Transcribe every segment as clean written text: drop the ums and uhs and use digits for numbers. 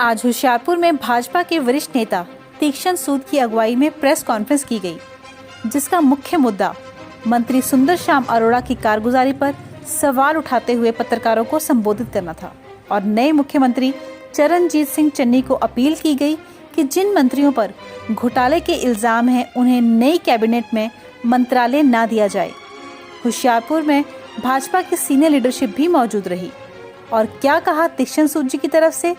आज होशियारपुर में भाजपा के वरिष्ठ नेता तीक्ष्ण सूद की अगुवाई में प्रेस कॉन्फ्रेंस की गई, जिसका मुख्य मुद्दा मंत्री सुंदर श्याम अरोड़ा की कारगुजारी पर सवाल उठाते हुए पत्रकारों को संबोधित करना था और नए मुख्यमंत्री चरणजीत सिंह चन्नी को अपील की गई कि जिन मंत्रियों पर घोटाले के इल्जाम हैं उन्हें नई कैबिनेट में मंत्रालय ना दिया जाए। होशियारपुर में भाजपा की सीनियर लीडरशिप भी मौजूद रही और क्या कहा तीक्ष्ण सूद जी की तरफ से,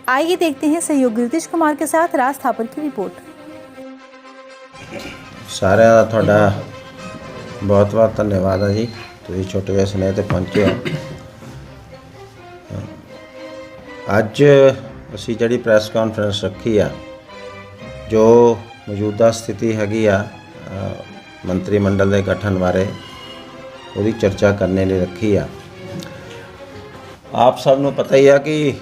आइए देखते हैं सहयोगी रितेश कुमार के साथ राज थापर की रिपोर्ट। सारे का थोड़ा बहुत बहुत धन्यवाद है जी, तुम छोटे ਜਿਹੇ स्नेह ਤੇ पहुँचे हो। ਅੱਜ ਅਸੀਂ ਜਿਹੜੀ ਪ੍ਰੈਸ ਕਾਨਫਰੰਸ ਰੱਖੀ ਆ ਜੋ ਮੌਜੂਦਾ ਸਥਿਤੀ ਹੈਗੀ ਆ ਮੰਤਰੀ ਮੰਡਲ ਦੇ ਗਠਨ ਬਾਰੇ ਉਹਦੀ ਚਰਚਾ ਕਰਨੇ ਲਈ ਰੱਖੀ ਆ। ਆਪ ਸਭ ਨੂੰ ਪਤਾ ਹੀ ਆ ਕਿ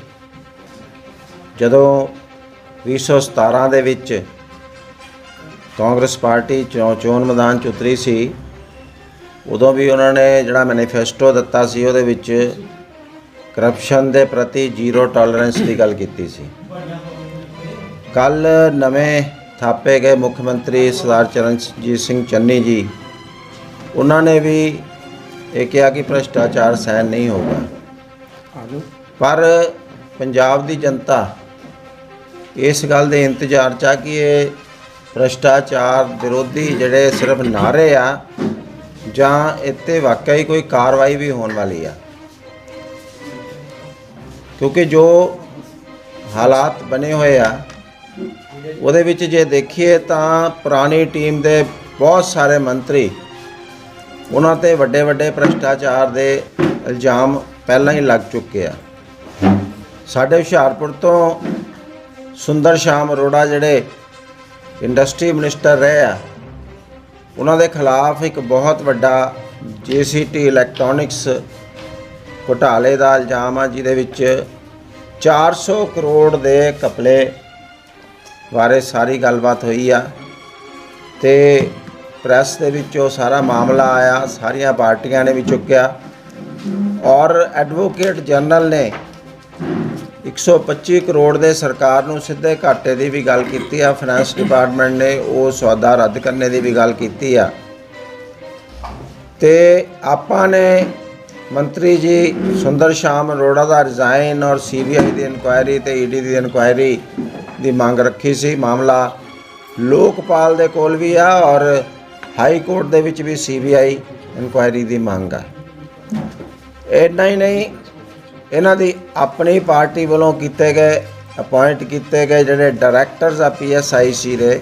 ਜਦੋਂ 2017 ਦੇ ਵਿੱਚ ਕਾਂਗਰਸ ਪਾਰਟੀ ਚੋਣ ਮੈਦਾਨ 'ਚ ਉਤਰੀ ਸੀ, ਉਦੋਂ ਵੀ ਉਹਨਾਂ ਨੇ ਜਿਹੜਾ ਮੈਨੀਫੈਸਟੋ ਦਿੱਤਾ ਸੀ ਉਹਦੇ ਵਿੱਚ ਕਰਪਸ਼ਨ ਦੇ ਪ੍ਰਤੀ ਜ਼ੀਰੋ ਟੋਲਰੈਂਸ ਦੀ ਗੱਲ ਕੀਤੀ ਸੀ। ਕੱਲ ਨਵੇਂ ਥਾਪੇ ਗਏ ਮੁੱਖ ਮੰਤਰੀ ਸਰਦਾਰ ਚਰਨਜੀਤ ਸਿੰਘ ਚੰਨੀ ਜੀ, ਉਹਨਾਂ ਨੇ ਵੀ ਇਹ ਕਿਹਾ ਕਿ ਭ੍ਰਿਸ਼ਟਾਚਾਰ ਸਹਿਣ ਨਹੀਂ ਹੋਊਗਾ। ਪਰ ਪੰਜਾਬ ਦੀ ਜਨਤਾ ਇਸ ਗੱਲ ਦੇ ਇੰਤਜ਼ਾਰ 'ਚ ਆ ਕਿ ਇਹ ਭ੍ਰਿਸ਼ਟਾਚਾਰ ਵਿਰੋਧੀ ਜਿਹੜੇ ਸਿਰਫ ਨਾਅਰੇ ਆ ਜਾਂ ਇੱਥੇ ਵਾਕਿਆ ਹੀ ਕੋਈ ਕਾਰਵਾਈ ਵੀ ਹੋਣ ਵਾਲੀ ਆ, ਕਿਉਂਕਿ ਜੋ ਹਾਲਾਤ ਬਣੇ ਹੋਏ ਆ ਉਹਦੇ ਵਿੱਚ ਜੇ ਦੇਖੀਏ ਤਾਂ ਪੁਰਾਣੀ ਟੀਮ ਦੇ ਬਹੁਤ ਸਾਰੇ ਮੰਤਰੀ, ਉਹਨਾਂ 'ਤੇ ਵੱਡੇ ਵੱਡੇ ਭ੍ਰਿਸ਼ਟਾਚਾਰ ਦੇ ਇਲਜ਼ਾਮ ਪਹਿਲਾਂ ਹੀ ਲੱਗ ਚੁੱਕੇ ਆ। ਸਾਡੇ ਹੁਸ਼ਿਆਰਪੁਰ ਤੋਂ ਸੁੰਦਰ ਸ਼ਾਮ ਅਰੋੜਾ ਜਿਹੜੇ ਇੰਡਸਟਰੀ ਮਿਨਿਸਟਰ ਰਹੇ ਆ, ਉਹਨਾਂ ਦੇ ਖਿਲਾਫ ਇੱਕ ਬਹੁਤ ਵੱਡਾ JCT ਇਲੈਕਟ੍ਰੋਨਿਕਸ ਘੁਟਾਲੇ ਦਾ ਇਲਜ਼ਾਮ ਆ, ਜਿਹਦੇ ਵਿੱਚ 400 ਕਰੋੜ ਦੇ ਘਪਲੇ ਬਾਰੇ ਸਾਰੀ ਗੱਲਬਾਤ ਹੋਈ ਆ ਤੇ ਪ੍ਰੈਸ ਦੇ ਵਿੱਚ ਉਹ ਸਾਰਾ ਮਾਮਲਾ ਆਇਆ, ਸਾਰੀਆਂ ਪਾਰਟੀਆਂ ਨੇ ਵੀ ਚੁੱਕਿਆ ਔਰ ਐਡਵੋਕੇਟ ਜਨਰਲ ਨੇ 125 ਕਰੋੜ ਦੇ ਸਰਕਾਰ ਨੂੰ ਸਿੱਧੇ ਘਾਟੇ ਦੀ ਵੀ ਗੱਲ ਕੀਤੀ ਆ। ਫਾਈਨੈਂਸ ਡਿਪਾਰਟਮੈਂਟ ਨੇ ਉਹ ਸੌਦਾ ਰੱਦ ਕਰਨੇ ਦੀ ਵੀ ਗੱਲ ਕੀਤੀ ਆ ਤੇ ਆਪਾਂ ਨੇ ਮੰਤਰੀ ਜੀ ਸੁੰਦਰ ਸ਼ਾਮ ਅਰੋੜਾ ਦਾ ਰਿਜ਼ਾਈਨ ਔਰ CBI ਦੀ ਇਨਕੁਆਇਰੀ ਤੇ ED ਦੀ ਇਨਕੁਆਇਰੀ ਦੀ ਮੰਗ ਰੱਖੀ ਸੀ। ਮਾਮਲਾ ਲੋਕਪਾਲ ਦੇ ਕੋਲ ਵੀ ਆ ਔਰ ਹਾਈ ਕੋਰਟ ਦੇ ਵਿੱਚ ਵੀ CBI ਇਨਕੁਆਇਰੀ ਦੀ ਮੰਗ ਆ। ਇੰਨਾ ਹੀ ਨਹੀਂ, ਇਹਨਾਂ ਦੀ ਆਪਣੀ ਪਾਰਟੀ ਵੱਲੋਂ ਕੀਤੇ ਗਏ ਅਪਾਇੰਟ ਕੀਤੇ ਗਏ ਜਿਹੜੇ ਡਾਇਰੈਕਟਰਸ ਆ PSIC ਦੇ,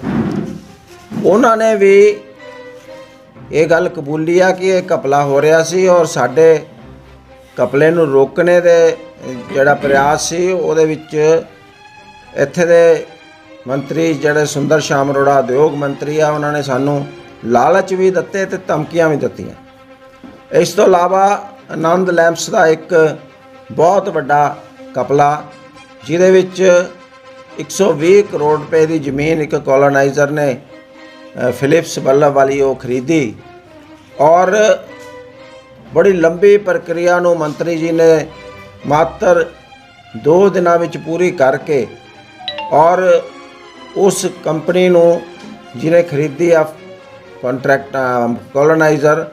ਉਹਨਾਂ ਨੇ ਵੀ ਇਹ ਗੱਲ ਕਬੂਲੀ ਆ ਕਿ ਇਹ ਘਪਲਾ ਹੋ ਰਿਹਾ ਸੀ ਔਰ ਸਾਡੇ ਘਪਲੇ ਨੂੰ ਰੋਕਣੇ ਦੇ ਜਿਹੜਾ ਪ੍ਰਯਾਸ ਸੀ ਉਹਦੇ ਵਿੱਚ ਇੱਥੇ ਦੇ ਮੰਤਰੀ ਜਿਹੜੇ ਸੁੰਦਰ ਸ਼ਾਮ ਅਰੋੜਾ ਉਦਯੋਗ ਮੰਤਰੀ ਆ, ਉਹਨਾਂ ਨੇ ਸਾਨੂੰ ਲਾਲਚ ਵੀ ਦਿੱਤੇ ਤੇ ਧਮਕੀਆਂ ਵੀ ਦਿੱਤੀਆਂ। ਇਸ ਤੋਂ ਇਲਾਵਾ ਆਨੰਦ ਲੈਂਪਸ ਦਾ ਇੱਕ ਬਹੁਤ ਵੱਡਾ ਘਪਲਾ, ਜਿਹਦੇ ਵਿੱਚ 120 ਕਰੋੜ ਰੁਪਏ ਦੀ ਜ਼ਮੀਨ ਇੱਕ ਕੋਲੋਨਾਈਜ਼ਰ ਨੇ ਫਿਲਿਪਸ ਬੱਲਬ ਵਾਲੀ ਉਹ ਖਰੀਦੀ ਔਰ ਬੜੀ ਲੰਬੀ ਪ੍ਰਕਿਰਿਆ ਨੂੰ ਮੰਤਰੀ ਜੀ ਨੇ ਮਾਤਰ 2 ਦਿਨਾਂ ਵਿੱਚ ਪੂਰੀ ਕਰਕੇ ਔਰ ਉਸ ਕੰਪਨੀ ਨੂੰ ਜਿਹਨੇ ਖਰੀਦੀ ਆ ਕੰਟਰੈਕਟ ਕੋਲੋਨਾਈਜ਼ਰ,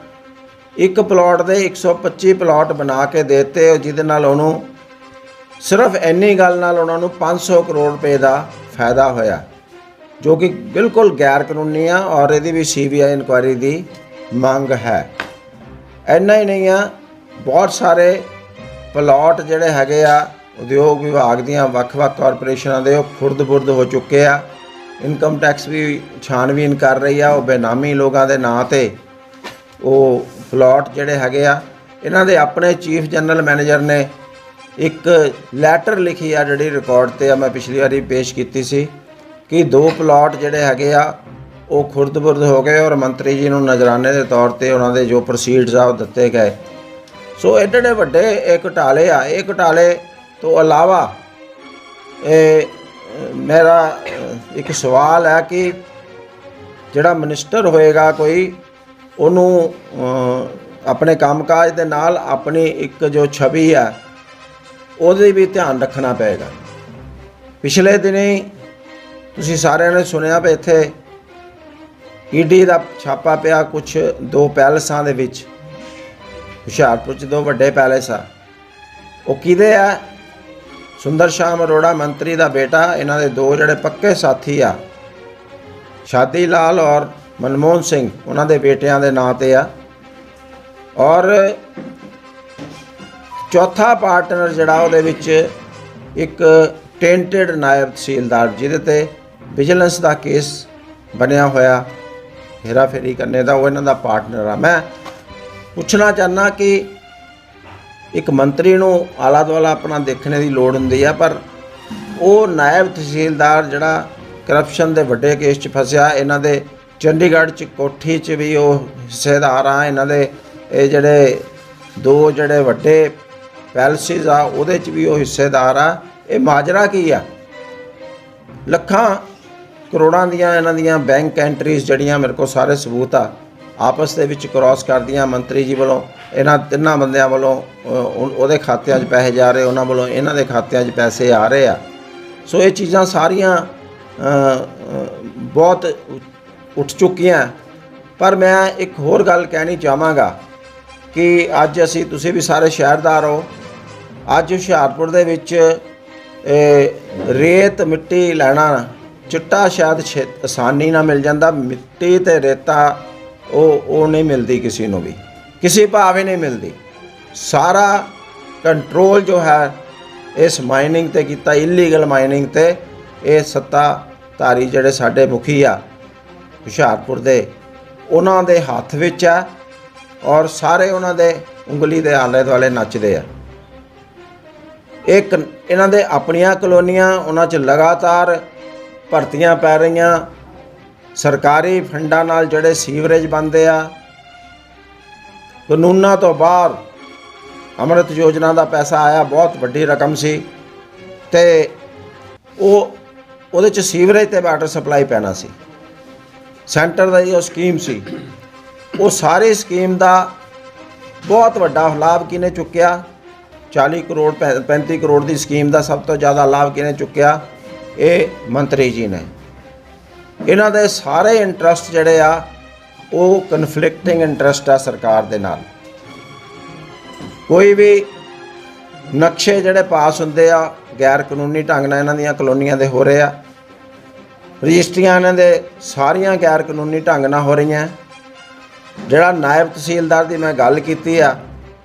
ਇੱਕ ਪਲਾਟ ਦੇ 125 ਪਲਾਟ ਬਣਾ ਕੇ ਦਿੱਤੇ, ਜਿਹਦੇ ਨਾਲ ਉਹਨੂੰ ਸਿਰਫ ਇੰਨੀ ਗੱਲ ਨਾਲ ਉਹਨਾਂ ਨੂੰ 500 ਕਰੋੜ ਰੁਪਏ ਦਾ ਫਾਇਦਾ ਹੋਇਆ, ਜੋ ਕਿ ਬਿਲਕੁਲ ਗੈਰ ਕਾਨੂੰਨੀ ਆ ਔਰ ਇਹਦੀ ਵੀ CBI ਇਨਕੁਆਇਰੀ ਦੀ ਮੰਗ ਹੈ। ਇੰਨਾ ਹੀ ਨਹੀਂ ਆ, ਬਹੁਤ ਸਾਰੇ ਪਲਾਟ ਜਿਹੜੇ ਹੈਗੇ ਆ ਉਦਯੋਗ ਵਿਭਾਗ ਦੀਆਂ ਵੱਖ-ਵੱਖ ਕਾਰਪੋਰੇਸ਼ਨਾਂ ਦੇ, ਉਹ ਖੁਰਦ-ਬੁਰਦ ਹੋ ਚੁੱਕੇ ਆ। ਇਨਕਮ ਟੈਕਸ ਵੀ ਛਾਣਬੀਨ ਕਰ ਰਹੀ ਆ, ਉਹ ਬੇਨਾਮੀ ਲੋਕਾਂ ਦੇ ਨਾਂ 'ਤੇ ਉਹ ਪਲਾਟ ਜਿਹੜੇ ਹੈਗੇ ਆ। ਇਹਨਾਂ ਦੇ ਆਪਣੇ ਚੀਫ ਜਨਰਲ ਮੈਨੇਜਰ ਨੇ ਇੱਕ ਲੈਟਰ ਲਿਖੀ ਆ ਜਿਹੜੀ ਰਿਕਾਰਡ 'ਤੇ ਆ, ਮੈਂ ਪਿਛਲੀ ਵਾਰੀ ਪੇਸ਼ ਕੀਤੀ ਸੀ ਕਿ 2 ਪਲਾਟ ਜਿਹੜੇ ਹੈਗੇ ਆ ਉਹ ਖੁਰਦ-ਬੁਰਦ ਹੋ ਗਏ ਔਰ ਮੰਤਰੀ ਜੀ ਨੂੰ ਨਜ਼ਰਾਨੇ ਦੇ ਤੌਰ 'ਤੇ ਉਹਨਾਂ ਦੇ ਜੋ ਪ੍ਰੋਸੀਡਸ ਆ ਉਹ ਦਿੱਤੇ ਗਏ। ਸੋ ਐਡੇ ਵੱਡੇ ਇਹ ਘੁਟਾਲੇ ਆ। ਇਹ ਘੁਟਾਲੇ ਤੋਂ ਇਲਾਵਾ ਮੇਰਾ ਇੱਕ ਸਵਾਲ ਹੈ ਕਿ ਜਿਹੜਾ ਮਿਨਿਸਟਰ ਹੋਏਗਾ ਕੋਈ, ਉਹਨੂੰ ਆਪਣੇ ਕੰਮਕਾਜ ਦੇ ਨਾਲ ਆਪਣੀ ਇੱਕ ਜੋ ਛਵੀ ਹੈ ਉਹਦੇ ਵੀ ਧਿਆਨ ਰੱਖਣਾ ਪਏਗਾ। ਪਿਛਲੇ ਦਿਨੀ ਤੁਸੀਂ ਸਾਰਿਆਂ ਨੇ ਸੁਣਿਆ ਵੀ ਇੱਥੇ ਈਡੀ ਦਾ ਛਾਪਾ ਪਿਆ ਕੁਛ 2 ਪੈਲਸਾਂ ਦੇ ਵਿੱਚ। ਹੁਸ਼ਿਆਰਪੁਰ 'ਚ 2 ਵੱਡੇ ਪੈਲਸ ਆ। ਉਹ ਕਿਹਦੇ ਆ? ਸੁੰਦਰ ਸ਼ਾਮ ਅਰੋੜਾ ਮੰਤਰੀ ਦਾ ਬੇਟਾ, ਇਹਨਾਂ ਦੇ 2 ਜਿਹੜੇ ਪੱਕੇ ਸਾਥੀ ਆ, ਸ਼ਾਦੀ ਲਾਲ ਔਰ ਮਨਮੋਹਨ ਸਿੰਘ, ਉਹਨਾਂ ਦੇ ਬੇਟਿਆਂ ਦੇ ਨਾਂ 'ਤੇ ਆ। ਔਰ ਚੌਥਾ ਪਾਰਟਨਰ ਜਿਹੜਾ ਉਹਦੇ ਵਿੱਚ ਇੱਕ ਟੈਂਟਡ ਨਾਇਬ ਤਹਿਸੀਲਦਾਰ, ਜਿਹਦੇ 'ਤੇ ਵਿਜੀਲੈਂਸ ਦਾ ਕੇਸ ਬਣਿਆ ਹੋਇਆ ਹੇਰਾ ਫੇਰੀ ਕਰਨੇ ਦਾ, ਉਹ ਇਹਨਾਂ ਦਾ ਪਾਰਟਨਰ ਆ। ਮੈਂ ਪੁੱਛਣਾ ਚਾਹੁੰਦਾ ਕਿ ਇੱਕ ਮੰਤਰੀ ਨੂੰ ਆਲਾ ਦੁਆਲਾ ਆਪਣਾ ਦੇਖਣੇ ਦੀ ਲੋੜ ਹੁੰਦੀ ਆ, ਪਰ ਉਹ ਨਾਇਬ ਤਹਿਸੀਲਦਾਰ ਜਿਹੜਾ ਕਰਪਸ਼ਨ ਦੇ ਵੱਡੇ ਕੇਸ 'ਚ ਫਸਿਆ, ਇਹਨਾਂ ਦੇ ਚੰਡੀਗੜ੍ਹ 'ਚ ਕੋਠੀ 'ਚ ਵੀ ਉਹ ਹਿੱਸੇਦਾਰ ਆ। ਇਹਨਾਂ ਦੇ ਇਹ ਜਿਹੜੇ 2 ਜਿਹੜੇ ਵੱਡੇ ਪੈਲਸਿਸ ਆ ਉਹਦੇ 'ਚ ਵੀ ਉਹ ਹਿੱਸੇਦਾਰ ਆ। ਇਹ ਮਾਜਰਾ ਕੀ ਆ? ਲੱਖਾਂ ਕਰੋੜਾਂ ਦੀਆਂ ਇਹਨਾਂ ਦੀਆਂ ਬੈਂਕ ਐਂਟਰੀਜ਼ ਜਿਹੜੀਆਂ ਮੇਰੇ ਕੋਲ ਸਾਰੇ ਸਬੂਤ ਆ, ਆਪਸ ਦੇ ਵਿੱਚ ਕ੍ਰਾਸ ਕਰਦੀਆਂ ਮੰਤਰੀ ਜੀ ਵੱਲੋਂ, ਇਹਨਾਂ 3 ਬੰਦਿਆਂ ਵੱਲੋਂ ਉਹਦੇ ਖਾਤਿਆਂ 'ਚ ਪੈਸੇ ਜਾ ਰਹੇ, ਉਹਨਾਂ ਵੱਲੋਂ ਇਹਨਾਂ ਦੇ ਖਾਤਿਆਂ 'ਚ ਪੈਸੇ ਆ ਰਹੇ ਆ। ਸੋ ਇਹ ਚੀਜ਼ਾਂ ਸਾਰੀਆਂ ਬਹੁਤ ਉੱਠ ਚੁੱਕੀਆਂ। ਪਰ ਮੈਂ ਇੱਕ ਹੋਰ ਗੱਲ ਕਹਿਣੀ ਚਾਹਾਂਗਾ ਕਿ ਅੱਜ ਤੁਸੀਂ ਵੀ ਸਾਰੇ ਸ਼ਹਿਰਦਾਰ ਹੋ। ਅੱਜ ਹੁਸ਼ਿਆਰਪੁਰ ਦੇ ਵਿੱਚ ਰੇਤ ਮਿੱਟੀ ਲੈਣਾ, ਚਿੱਟਾ ਸ਼ਾਇਦ ਆਸਾਨੀ ਨਾਲ ਮਿਲ ਜਾਂਦਾ, ਮਿੱਟੀ ਤੇ ਰੇਤਾ ਉਹ ਨਹੀਂ ਮਿਲਦੀ ਕਿਸੇ ਨੂੰ ਵੀ, ਕਿਸੇ ਭਾਅ ਵੀ ਨਹੀਂ ਮਿਲਦੀ। ਸਾਰਾ ਕੰਟਰੋਲ ਜੋ ਹੈ ਇਸ ਮਾਈਨਿੰਗ ਤੇ ਕੀਤਾ, ਇਲੀਗਲ ਮਾਈਨਿੰਗ ਤੇ, ਇਹ ਸੱਤਾਧਾਰੀ ਜਿਹੜੇ ਸਾਡੇ ਮੁਖੀ ਆ ਹੁਸ਼ਿਆਰਪੁਰ ਦੇ, ਉਹਨਾਂ ਦੇ ਹੱਥ ਵਿੱਚ ਆ। ਔਰ ਸਾਰੇ ਉਹਨਾਂ ਦੇ ਉਂਗਲੀ ਦੇ ਆਲੇ ਦੁਆਲੇ ਨੱਚਦੇ ਆ। ਇਹਨਾਂ ਦੇ ਆਪਣੀਆਂ ਕਲੋਨੀਆਂ, ਉਹਨਾਂ 'ਚ ਲਗਾਤਾਰ ਭਰਤੀਆਂ ਪੈ ਰਹੀਆਂ। ਸਰਕਾਰੀ ਫੰਡਾਂ ਨਾਲ ਜਿਹੜੇ ਸੀਵਰੇਜ ਬਣਦੇ ਆ, ਕਾਨੂੰਨਾਂ ਤੋਂ ਬਾਹਰ ਅੰਮ੍ਰਿਤ ਯੋਜਨਾ ਦਾ ਪੈਸਾ ਆਇਆ, ਬਹੁਤ ਵੱਡੀ ਰਕਮ ਸੀ, ਤੇ ਉਹਦੇ 'ਚ ਸੀਵਰੇਜ ਤੇ ਵਾਟਰ ਸਪਲਾਈ ਪੈਣਾ ਸੀ। ਸੈਂਟਰ ਦਾ ਉਹ ਸਕੀਮ ਸੀ। ਉਹ ਸਾਰੀ ਸਕੀਮ ਦਾ ਬਹੁਤ ਵੱਡਾ ਲਾਭ ਕਿਹਨੇ ਚੁੱਕਿਆ? 40 ਕਰੋੜ 35 ਕਰੋੜ ਦੀ ਸਕੀਮ ਦਾ ਸਭ ਤੋਂ ਜ਼ਿਆਦਾ ਲਾਭ ਕਿਹਨੇ ਚੁੱਕਿਆ? ਇਹ ਮੰਤਰੀ ਜੀ ਨੇ। ਇਹਨਾਂ ਦੇ ਸਾਰੇ ਇੰਟਰਸਟ ਜਿਹੜੇ ਆ ਉਹ ਕਨਫਲਿਕਟਿੰਗ ਇੰਟਰਸਟ ਆ ਸਰਕਾਰ ਦੇ ਨਾਲ। ਕੋਈ ਵੀ ਨਕਸ਼ੇ ਜਿਹੜੇ ਪਾਸ ਹੁੰਦੇ ਆ ਗੈਰ ਕਾਨੂੰਨੀ ਢੰਗ ਨਾਲ ਇਹਨਾਂ ਦੀਆਂ ਕਲੋਨੀਆਂ ਦੇ ਹੋ ਰਹੇ ਆ। ਰਜਿਸਟਰੀਆਂ ਇਹਨਾਂ ਦੇ ਸਾਰੀਆਂ ਗੈਰ ਕਾਨੂੰਨੀ ਢੰਗ ਨਾਲ ਹੋ ਰਹੀਆਂ। ਜਿਹੜਾ ਨਾਇਬ ਤਹਿਸੀਲਦਾਰ ਦੀ ਮੈਂ ਗੱਲ ਕੀਤੀ ਆ,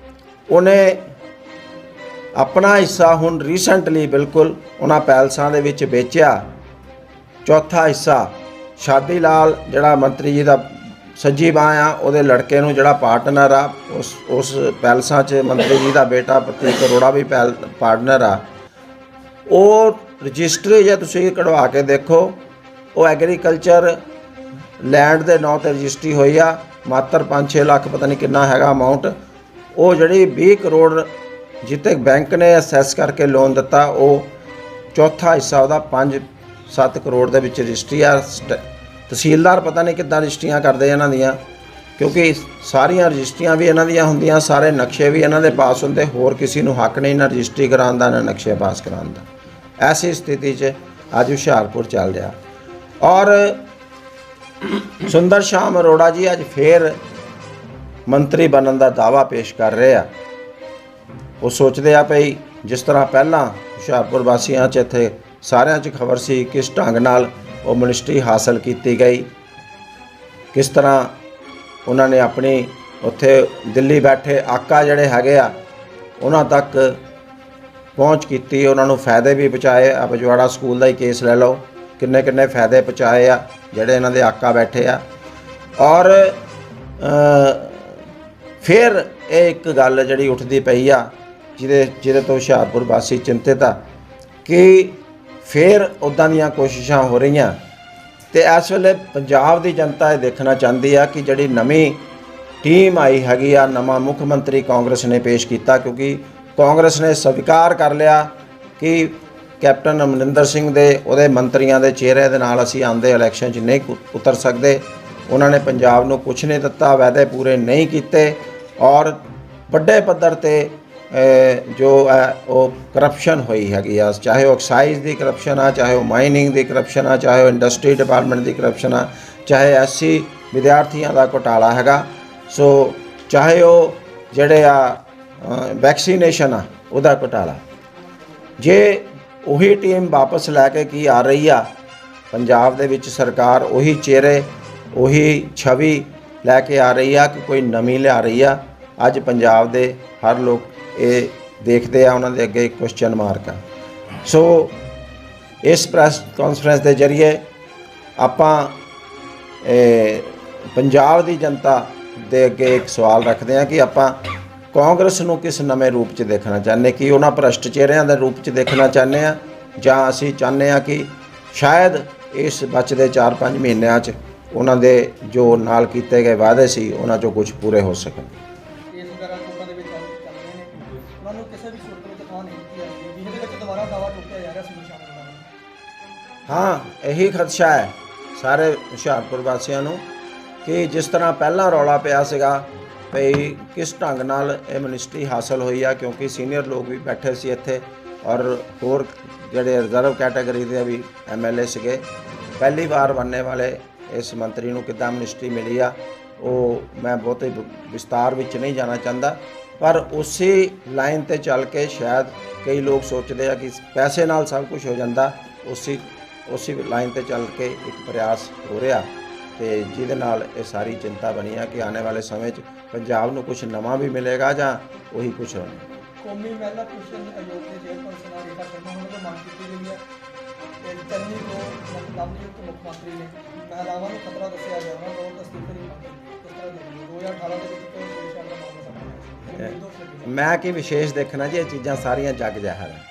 ਉਹਨੇ ਆਪਣਾ ਹਿੱਸਾ ਹੁਣ ਰੀਸੈਂਟਲੀ ਬਿਲਕੁਲ ਉਹਨਾਂ ਪੈਲਸਾਂ ਦੇ ਵਿੱਚ ਵੇਚਿਆ। ਚੌਥਾ ਹਿੱਸਾ ਸ਼ਾਦੀ ਲਾਲ ਜਿਹੜਾ ਮੰਤਰੀ ਜੀ ਦਾ ਸੱਜੀ ਬਾਂਹ ਆ, ਉਹਦੇ ਲੜਕੇ ਨੂੰ ਜਿਹੜਾ ਪਾਰਟਨਰ ਆ ਉਸ ਪੈਲਸਾਂ 'ਚ ਮੰਤਰੀ ਜੀ ਦਾ ਬੇਟਾ ਪ੍ਰਤੀਕ ਅਰੋੜਾ ਵੀ ਪਾਰਟਨਰ ਆ। ਉਹ ਰਜਿਸਟਰੀ ਜੇ ਤੁਸੀਂ ਕਢਵਾ ਕੇ ਦੇਖੋ, ਉਹ ਐਗਰੀਕਲਚਰ ਲੈਂਡ ਦੇ ਨਾਂ 'ਤੇ ਰਜਿਸਟਰੀ ਹੋਈ ਆ। ਮਾਤਰ 5-6 ਲੱਖ ਪਤਾ ਨਹੀਂ ਕਿੰਨਾ ਹੈਗਾ ਅਮਾਊਂਟ। ਉਹ ਜਿਹੜੀ 20 ਕਰੋੜ ਜਿੱਤੇ ਬੈਂਕ ਨੇ ਅਸੈਸ ਕਰਕੇ ਲੋਨ ਦਿੱਤਾ, ਉਹ ਚੌਥਾ ਹਿੱਸਾ ਉਹਦਾ 5-7 ਕਰੋੜ ਦੇ ਵਿੱਚ ਰਜਿਸਟਰੀ ਆ। ਤਹਿਸੀਲਦਾਰ ਪਤਾ ਨਹੀਂ ਕਿੱਦਾਂ ਰਜਿਸਟਰੀਆਂ ਕਰਦੇ ਇਹਨਾਂ ਦੀਆਂ, ਕਿਉਂਕਿ ਸਾਰੀਆਂ ਰਜਿਸਟਰੀਆਂ ਵੀ ਇਹਨਾਂ ਦੀਆਂ ਹੁੰਦੀਆਂ, ਸਾਰੇ ਨਕਸ਼ੇ ਵੀ ਇਹਨਾਂ ਦੇ ਪਾਸ ਹੁੰਦੇ। ਹੋਰ ਕਿਸੇ ਨੂੰ ਹੱਕ ਨਹੀਂ ਨਾ ਰਜਿਸਟਰੀ ਕਰਾਉਣ ਦਾ ਨਾ ਨਕਸ਼ੇ ਪਾਸ ਕਰਾਉਣ ਦਾ। ਐਸੀ ਸਥਿਤੀ 'ਚ ਅੱਜ ਹੁਸ਼ਿਆਰਪੁਰ ਚੱਲ ਰਿਹਾ। ਔਰ ਸੁੰਦਰ ਸ਼ਾਮ ਅਰੋੜਾ ਜੀ ਅੱਜ ਫੇਰ ਮੰਤਰੀ ਬਣਨ ਦਾ ਦਾਅਵਾ ਪੇਸ਼ ਕਰ ਰਹੇ ਆ। ਉਹ ਸੋਚਦੇ ਆ ਭਈ ਜਿਸ ਤਰ੍ਹਾਂ ਪਹਿਲਾਂ ਹੁਸ਼ਿਆਰਪੁਰ ਵਾਸੀਆਂ 'ਚ ਇੱਥੇ ਸਾਰਿਆਂ 'ਚ ਖਬਰ ਸੀ ਕਿਸ ਢੰਗ ਨਾਲ ਉਹ ਮਿਨਿਸਟਰੀ ਹਾਸਲ ਕੀਤੀ ਗਈ, ਕਿਸ ਤਰ੍ਹਾਂ ਉਹਨਾਂ ਨੇ ਆਪਣੀ ਉੱਥੇ ਦਿੱਲੀ ਬੈਠੇ ਆਕਾ ਜਿਹੜੇ ਹੈਗੇ ਆ ਉਹਨਾਂ ਤੱਕ ਪਹੁੰਚ ਕੀਤੀ, ਉਹਨਾਂ ਨੂੰ ਫਾਇਦੇ ਵੀ ਪਹੁੰਚਾਏ। ਆ ਬਜਵਾੜਾ ਸਕੂਲ ਦਾ ਹੀ ਕੇਸ ਲੈ ਲਓ, ਕਿੰਨੇ ਫਾਇਦੇ ਪਹੁੰਚਾਏ ਆ ਜਿਹੜੇ ਇਹਨਾਂ ਦੇ ਆਕਾ ਬੈਠੇ ਆ। ਔਰ ਫਿਰ ਇਹ ਇੱਕ ਗੱਲ ਜਿਹੜੀ ਉੱਠਦੀ ਪਈ ਆ ਜਿਹਦੇ ਤੋਂ ਹੁਸ਼ਿਆਰਪੁਰ ਵਾਸੀ ਚਿੰਤਿਤ ਆ ਕਿ ਫਿਰ ਉੱਦਾਂ ਦੀਆਂ ਕੋਸ਼ਿਸ਼ਾਂ ਹੋ ਰਹੀਆਂ। ਤੇ ਇਸ ਵੇਲੇ ਪੰਜਾਬ ਦੀ ਜਨਤਾ ਇਹ ਦੇਖਣਾ ਚਾਹੁੰਦੀ ਆ ਕਿ ਜਿਹੜੀ ਨਵੀਂ ਟੀਮ ਆਈ ਹੈਗੀ ਆ, ਨਵਾਂ ਮੁੱਖ ਮੰਤਰੀ ਕਾਂਗਰਸ ਨੇ ਪੇਸ਼ ਕੀਤਾ, ਕਿਉਂਕਿ ਕਾਂਗਰਸ ਨੇ ਸਵੀਕਾਰ ਕਰ ਲਿਆ ਕਿ ਕੈਪਟਨ ਅਮਰਿੰਦਰ ਸਿੰਘ ਦੇ ਉਹਦੇ ਮੰਤਰੀਆਂ ਦੇ ਚਿਹਰੇ ਦੇ ਨਾਲ ਅਸੀਂ ਆਉਂਦੇ ਇਲੈਕਸ਼ਨ 'ਚ ਨਹੀਂ ਉਤਰ ਸਕਦੇ। ਉਹਨਾਂ ਨੇ ਪੰਜਾਬ ਨੂੰ ਕੁਛ ਨਹੀਂ ਦਿੱਤਾ, ਵਾਅਦੇ ਪੂਰੇ ਨਹੀਂ ਕੀਤੇ ਔਰ ਵੱਡੇ ਪੱਧਰ 'ਤੇ ਜੋ ਹੈ ਉਹ ਕਰਪਸ਼ਨ ਹੋਈ ਹੈਗੀ ਆ, ਚਾਹੇ ਉਹ ਐਕਸਾਈਜ਼ ਦੀ ਕਰਪਸ਼ਨ ਆ, ਚਾਹੇ ਉਹ ਮਾਈਨਿੰਗ ਦੀ ਕਰਪਸ਼ਨ ਆ, ਚਾਹੇ ਉਹ ਇੰਡਸਟਰੀ ਡਿਪਾਰਟਮੈਂਟ ਦੀ ਕਰਪਸ਼ਨ ਆ, ਚਾਹੇ ਐਸਸੀ ਵਿਦਿਆਰਥੀਆਂ ਦਾ ਘੁਟਾਲਾ ਹੈਗਾ, ਸੋ ਚਾਹੇ ਉਹ ਜਿਹੜੇ ਆ ਵੈਕਸੀਨੇਸ਼ਨ ਆ ਉਹਦਾ ਘੁਟਾਲਾ। ਜੇ ਉਹੀ ਟੀਮ ਵਾਪਸ ਲੈ ਕੇ ਕੀ ਆ ਰਹੀ ਆ ਪੰਜਾਬ ਦੇ ਵਿੱਚ, ਸਰਕਾਰ ਉਹੀ ਚਿਹਰੇ ਉਹੀ ਛਵੀ ਲੈ ਕੇ ਆ ਰਹੀ ਆ ਕਿ ਕੋਈ ਨਵੀਂ ਲਿਆ ਰਹੀ ਆ। ਅੱਜ ਪੰਜਾਬ ਦੇ ਹਰ ਲੋਕ ਇਹ ਦੇਖਦੇ ਆ, ਉਹਨਾਂ ਦੇ ਅੱਗੇ ਇੱਕ ਕੁਐਸਚਨ ਮਾਰਕ ਆ। ਸੋ ਇਸ ਪ੍ਰੈਸ ਕਾਨਫਰੰਸ ਦੇ ਜ਼ਰੀਏ ਆਪਾਂ ਪੰਜਾਬ ਦੀ ਜਨਤਾ ਦੇ ਅੱਗੇ ਇੱਕ ਸਵਾਲ ਰੱਖਦੇ ਹਾਂ ਕਿ ਆਪਾਂ ਕਾਂਗਰਸ ਨੂੰ ਕਿਸ ਨਵੇਂ ਰੂਪ 'ਚ ਦੇਖਣਾ ਚਾਹੁੰਦੇ, ਕਿ ਉਹਨਾਂ ਭ੍ਰਸ਼ਟ ਚਿਹਰਿਆਂ ਦੇ ਰੂਪ 'ਚ ਦੇਖਣਾ ਚਾਹੁੰਦੇ ਆ, ਜਾਂ ਅਸੀਂ ਚਾਹੁੰਦੇ ਹਾਂ ਕਿ ਸ਼ਾਇਦ ਇਸ ਬਚਦੇ 4-5 ਮਹੀਨਿਆਂ 'ਚ ਉਹਨਾਂ ਦੇ ਜੋ ਨਾਲ ਕੀਤੇ ਗਏ ਵਾਅਦੇ ਸੀ ਉਹਨਾਂ 'ਚੋਂ ਕੁਝ ਪੂਰੇ ਹੋ ਸਕਣ। ਕੇਸ ਵਗੈਰਾ ਕੋਰਟਾਂ ਦੇ ਵਿੱਚ ਚੱਲ ਰਹੇ ਨੇ, ਉਹਨਾਂ ਨੂੰ ਕਿਸੇ ਵੀ ਸੂਰਤ ਵਿੱਚ ਥਾਂ ਨਹੀਂ ਦਿੱਤੀ ਜਾਂਦੀ, ਜਿਹਦੇ ਵਿੱਚ ਦੁਬਾਰਾ ਦਾਵਾ ਟੁੱਟਿਆ ਜਾ ਰਿਹਾ ਸੀ ਸ਼ਾਮਲ ਹੋਣ ਦਾ। ਹਾਂ, ਇਹੀ ਖਦਸ਼ਾ ਹੈ ਸਾਰੇ ਹੁਸ਼ਿਆਰਪੁਰ ਵਾਸੀਆਂ ਨੂੰ ਕਿ ਜਿਸ ਤਰ੍ਹਾਂ ਪਹਿਲਾਂ ਰੌਲਾ ਪਿਆ ਸੀਗਾ ਭਈ ਕਿਸ ਢੰਗ ਨਾਲ ਇਹ ਮਿਨਿਸਟਰੀ ਹਾਸਲ ਹੋਈ ਆ, ਕਿਉਂਕਿ ਸੀਨੀਅਰ ਲੋਕ ਵੀ ਬੈਠੇ ਸੀ ਇੱਥੇ ਔਰ ਹੋਰ ਜਿਹੜੇ ਰਿਜ਼ਰਵ ਕੈਟਾਗਰੀ ਦੇ ਵੀ ਐਮਐਲਏ ਸੀਗੇ, ਪਹਿਲੀ ਵਾਰ ਬਣਨੇ ਵਾਲੇ ਇਸ ਮੰਤਰੀ ਨੂੰ ਕਿੱਦਾਂ ਮਿਨਿਸਟਰੀ ਮਿਲੀ ਆ ਉਹ ਮੈਂ ਬਹੁਤੇ ਵਿਸਤਾਰ ਵਿੱਚ ਨਹੀਂ ਜਾਣਾ ਚਾਹੁੰਦਾ, ਪਰ ਉਸੇ ਲਾਈਨ 'ਤੇ ਚੱਲ ਕੇ ਸ਼ਾਇਦ ਕਈ ਲੋਕ ਸੋਚਦੇ ਆ ਕਿ ਪੈਸੇ ਨਾਲ ਸਭ ਕੁਝ ਹੋ ਜਾਂਦਾ, ਉਸੇ ਲਾਈਨ 'ਤੇ ਚੱਲ ਕੇ ਇੱਕ ਪ੍ਰਯਾਸ ਹੋ ਰਿਹਾ ਤੇ ਜਿਹਦੇ ਨਾਲ ਇਹ ਸਾਰੀ ਚਿੰਤਾ ਬਣੀ ਆ ਕਿ ਆਉਣ ਵਾਲੇ ਸਮੇਂ 'ਚ ਪੰਜਾਬ ਨੂੰ ਕੁਝ ਨਵਾਂ ਵੀ ਮਿਲੇਗਾ ਜਾਂ ਉਹੀ ਕੁਝ ਹੋਣਾ। ਕੌਮੀ ਮਹਿਲਾ ਕਮਿਸ਼ਨ ਆਯੋਗ ਦੇ ਚੇਅਰਪਰਸਨ ਰੇਖਾ ਸ਼ਰਮਾ ਉਹਨਾਂ ਤੋਂ ਮੰਗ ਕੀਤੀ ਗਈ ਹੈ ਕਿ ਚੰਨੀ ਨੂੰ ਨਵਨਿਯੁਕਤ ਮੁੱਖ ਮੰਤਰੀ ਨੇ ਮਹਿਲਾਵਾਂ ਨੂੰ ਖਤਰਾ ਦੱਸਿਆ ਗਿਆ, ਉਹਨਾਂ ਤੋਂ ਅਸਤੀਫੇ ਦੀ ਮੰਗ ਕੀਤੀ। ਕਿਸ ਤਰ੍ਹਾਂ ਦੇਖਦੇ ਹੋ 2018 ਦੇ ਵਿੱਚ ਕੋਈ ਵਿਸ਼ੇਸ਼ ਦਾ ਮਾਮਲਾ ਸਾਹਮਣੇ ਆਇਆ? ਮੈਂ ਕੀ ਵਿਸ਼ੇਸ਼ ਦੇਖਣਾ ਜੀ, ਇਹ ਚੀਜ਼ਾਂ ਸਾਰੀਆਂ ਜੱਗ ਜ਼ਾਹਰ ਹੈ।